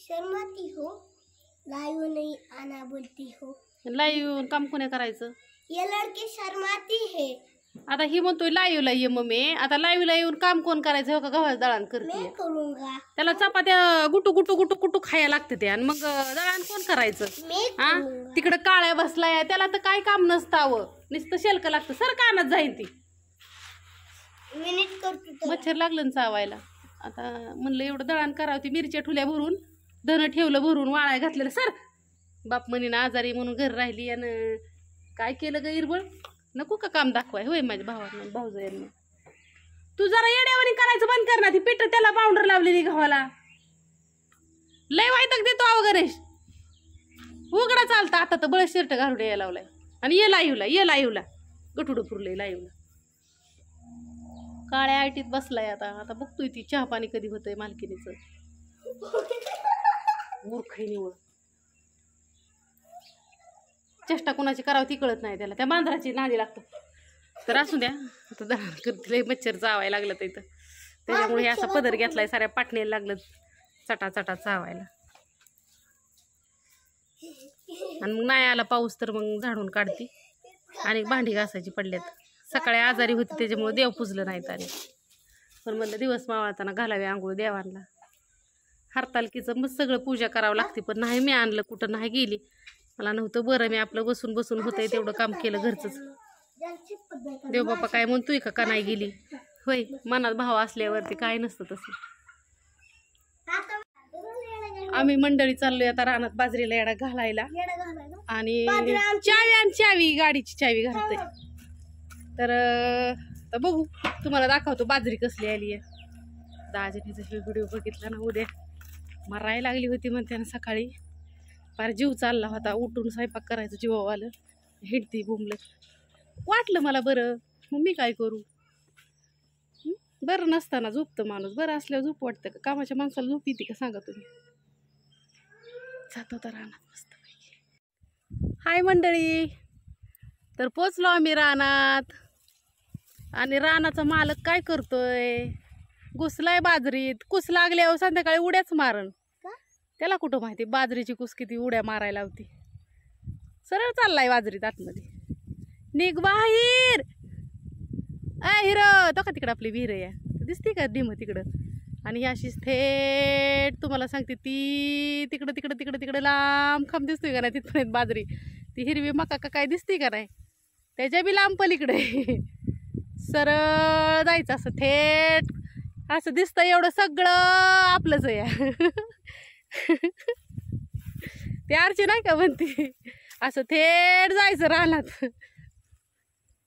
शर्माती हो, लाइव नहीं आना बोलती हो। लाईव्ह काम कोणी करायचं? ये लड़की शर्माती है। आता ही म्हणतोय लाईव्हला ये मम्मी, आता लाईव्हला येऊन काम कोण करायचं? हो का गव्हाचं दळण करते? मैं करूंगा। त्याला चपात्या गुटू गुटू गुटू गुटू खायला लागते ते, आणि मग दळण कोण करायचं? मैं हा करूंगा। तिकडं काळ्या बसलाय, त्याला तर काय काम नसतावं, नुसतं शेलक लागतं. सर कानात जाईन ती. मिनिट करतो मच्छर लागलं ना चावायला. आता म्हणलं एवढं दळण करावं, ती मिरच्या ठुल्या भरून, धन ठेवलं भरून, वाळाय घातलेलं. सर बाप म्हणीन आजारी म्हणून घर राहिली, आणि काय केलं ग इरबळ? नको का काम दाखवाय? होय माझ्या भावानं भाऊजायांनी. तू जरा येड्यावानी करायचं बंद कर ना. ती पिठ त्याला पावडर लावलेली गव्हाला, लय वाईटक देतो अहो गणेश. उघडा चालता आता तर बळ शर्ट घालून यायला लावलाय, आणि ये लाईव्हला गटुडं पुरलंय लाईव्हला. काळ्या आयटीत बसलाय. आता बघतोय ती चहा पाणी कधी होतंय मालकिनीचं. मूर्खही निवळ. चेष्टा कोणाची करावं ती कळत नाही त्याला, त्या मांजराची नादी लागतो. तर असू द्या, आता दळण करते. मच्छर चावायला लागलं तर इथं, त्याच्यामुळे हे असा पदर घेतलाय, साऱ्या पाटणीला लागलं चटा चटा चावायला. आणि मग नाही आला पाऊस तर मग झाडून काढते, आणि भांडी घासायची पडल्यात. सकाळी आजारी होती त्याच्यामुळे देव पुजलं नाहीत, आणि पण म्हणलं दिवस मावळताना घालावे आंघोळ देवांना. हरतालकीचं मग सगळं पूजा करावं लागते, पण नाही मी आणलं, कुठं नाही गेली. मला नव्हतं बरं, मी आपलं बसून बसून होतंय तेवढं काम केलं घरचंच. देवबापा काय म्हणतोय का नाही गेली? होय, मनात भाव असल्यावरती काय नसतं तसं. आम्ही मंडळी चाललोय आता रानात बाजरीला येडा घालायला, आणि चावी गाडीची चावी घालतोय. तर बघू, तुम्हाला दाखवतो बाजरी कसली आली आहे. दाजीने जर व्हिडिओ बघितला ना, उद्या मरायला लागली होती म्हणते ना. सकाळी फार जीव चालला होता, उठून स्वयंपाक करायचं जीवावर आलं. हिंडती बुमलं, वाटलं मला बरं, मग मी काय करू? बरं नसताना झोपतं माणूस, बरं असल्यावर झोप वाटतं का? कामाच्या माणसाला झोप येते का सांगा तुम्ही? जातो तर रानात मस्त. हाय मंडळी, तर पोचलो आम्ही रानात, आणि रानाचा मालक काय करतोय? घुसलाय बाजरीत. कुस लागल्यावर संध्याकाळी उड्याच मारण. त्याला कुठं माहिती बाजरीची कुस किती उड्या मारायला होती. सरळ चाललाय बाजरीत आतमध्ये. निघ बाहेर. हिरो तो का तिकडं आपली विहीर आहे, दिसते का डिम तिकडं? आणि ही अशीच थेट तुम्हाला सांगते, ती तिकडं तिकडं तिकडं तिकडं लांब खांब दिसतोय का नाही तिथपर्यंत बाजरी. ती हिरवी मका का काय दिसते का नाही, त्याच्या बी लांब पलीकडे. सरळ जायचं असं थेट, असं दिसतं एवढं सगळं आपलंच आहे. ते आरची नाही का म्हणते, असं थेट जायचं रानात.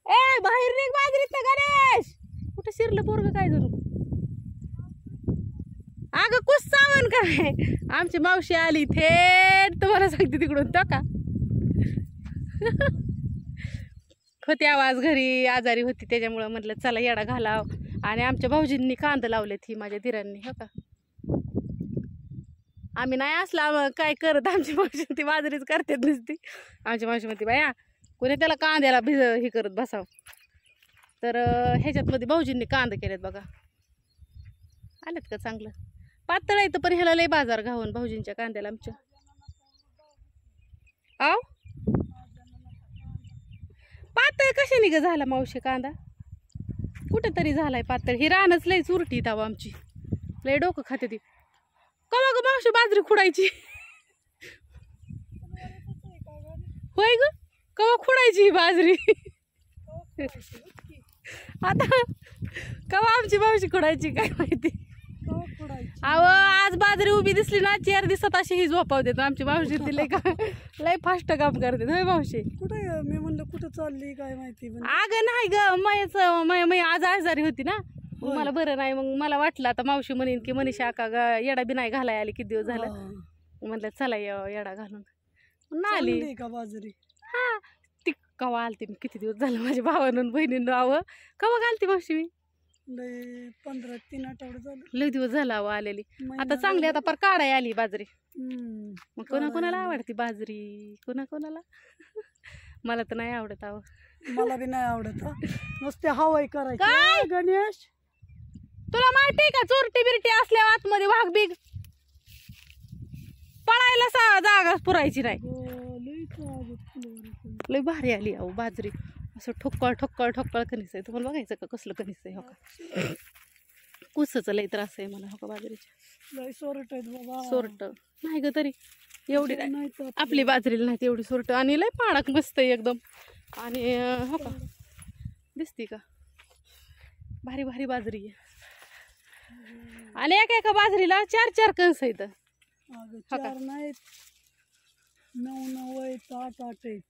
ए बाहेर निघ बाजरीत ना गणेश. कुठं शिरलं पोरग काय जणू? अगं कुस चावण काय? आमची मावशी आली थेट, तुम्हाला सांगते तिकडून तो का. होते आवाज घरी, आजारी होती त्याच्यामुळं म्हटलं चला येडा घालाव. आणि आमच्या भाऊजींनी कांद लावलेत, ही माझ्या दिरांनी. हो का, आम्ही नाही असला काय करत, आमची मावशी ती बाजरीच करतेच नुसती. आमची मावशी म्हणते बाया कोणी त्याला कांद्याला हे करत बसाव. तर ह्याच्यातमध्ये भाऊजींनी कांद केलेत बघा. आलेत का चांगलं? पातळ आहे तर, पण ह्याला लय बाजार घावून भाऊजींच्या कांद्याला आमच्या. आव पातळ कशा निघ झाला मावशी कांदा? कुठेतरी झालाय पातळ. ही रानच लय चुरटी ताव आमची, लय डोकं खाते ती. कवा ग मावशी बाजरी खुडायची? होय ग, कवा खुडायची ही बाजरी? आता कवा आमची मावशी खुडायची काय माहिती. अहो आज बाजरी उभी दिसली ना, 4 दिवसात अशी ही झोपावते आमची मावशी. ती लय फास्ट काम करते. होय मावशी? कुठे मी म्हणलं कुठं चालली काय माहिती. अगं नाही ग, मै आज आजारी होती ना, मग मला बरं नाही. मग मला वाटलं आता मावशी म्हणेन की मनीषा का येडा बी नाही घालाय आली किती दिवस झालं. म्हणलं चला येडा घालून ना आली का बाजरी. हा ती कवा आलती मी, किती दिवस झालं माझ्या भावानं बहिणीनं. आव कवा घालती मावशी मी? लय 3 आठवडे झालं. लय दिवस झाला आव आलेली. आता चांगली आता पर काढाय आली बाजरी. मग कोणाकोणाला आवडती बाजरी, कोणाकोणाला. मला तर नाही आवडत आव. मला बी नाही आवडत. नुसते हवाई करायची. गणेश तुला माहिती का चोरटी बिरटी असल्या आतमध्ये वाघ बिग जागाच पुरायची नाही. लई कागद फुलवर. लय भारी आली अहो बाजरी. असं ठोक्कळ ठोक्कळ ठोक्कळ कणीस आहे. तुम्हाला बघायचं का कसलं कणीस आहे? हो का, कुसाचं लय त्रास आहे मला. हो का, बाजरीच्या लई सोरट आहेत बाबा. सोरट नाही ग, तरी एवढी नाही. नाही तर आपली बाजरीला नाही एवढी सोरट. आणि लय पाणक मस्त आहे एकदम. आणि हो का, दिसती का भारी भारी बाजरी आहे. आणि एका बाजरीला 4-4 कणस आहेत. अगं 4 नाहीत, 9 आहेत, 8 आहेत.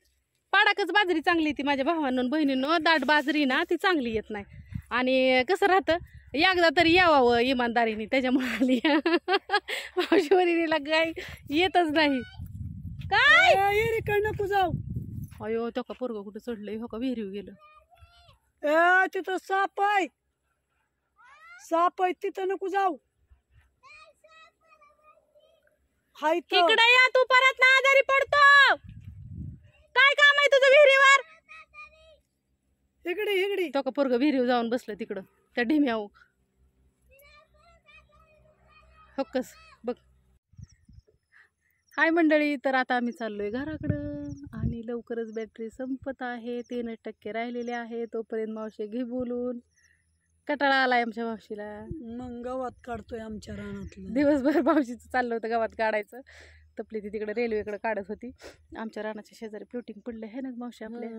पाडाकच बाजरी चांगली ती माझ्या भावांनो बहिणींनो. दाट बाजरी ना ती चांगली येत नाही. आणि कसं राहतं, एकदा तरी यावावं इमानदारीने, त्याच्यामुळे आली. मावशीवरीला काय येतच नाही. काय ये काय नको जाऊ. अयो तो का पोरगं कुठं चढलंय? हो का, विहिरीव गेलं. तिथं साप आहे, साप आहे, तिथं नको जाऊ. हाय तर. इकडे या, तू परत ना आजारी पडतो. काय काम आहे तुझं विहिरीवर? इकडे इकडे. तो का पोरगं विहिरीव जाऊन बसलं तिकडं त्या ढिम्याव. हक्कस बघ. हाय मंडळी, तर आता आम्ही चाललोय घराकडं. आणि लवकरच बॅटरी संपत आहे, 3% राहिलेले आहे. तोपर्यंत मावशी घे बोलून. कटाळा आलाय आमच्या मावशीला. मग गावात काढतोय आमच्या रानातलं. दिवसभर मावशीचं चाललं होतं गावात काढायचं. तपली ती तिकडे रेल्वेकडे काढत होती. आमच्या रानाच्या शेजारी प्लॉटिंग पडलं आहे ना मावशी आपल्या.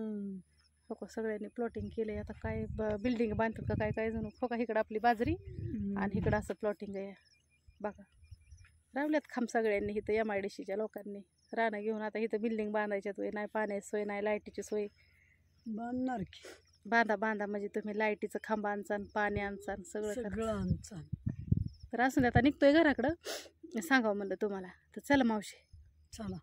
हो का, सगळ्यांनी प्लॉटिंग केलंय. आता काय बिल्डिंग बांधतात का काय काय जण. हो का, इकडं आपली बाजरी आणि इकडं असं प्लॉटिंग आहे बघा. रावल्यात खांब सगळ्यांनी इथं MIDCच्या लोकांनी रानं घेऊन. आता इथं बिल्डिंग बांधायच्यात नाही पाण्याची सोय, नाही लाईटीची सोय. बांधणार की. बांधा बांधा म्हणजे तुम्ही लाईटीचं खांब आणचान, पाणी आणचान, सगळं सगळं आणचान. तर असं आता निघतोय घराकडं. सांगावं म्हणलं तुम्हाला. तर चला मावशी, चला.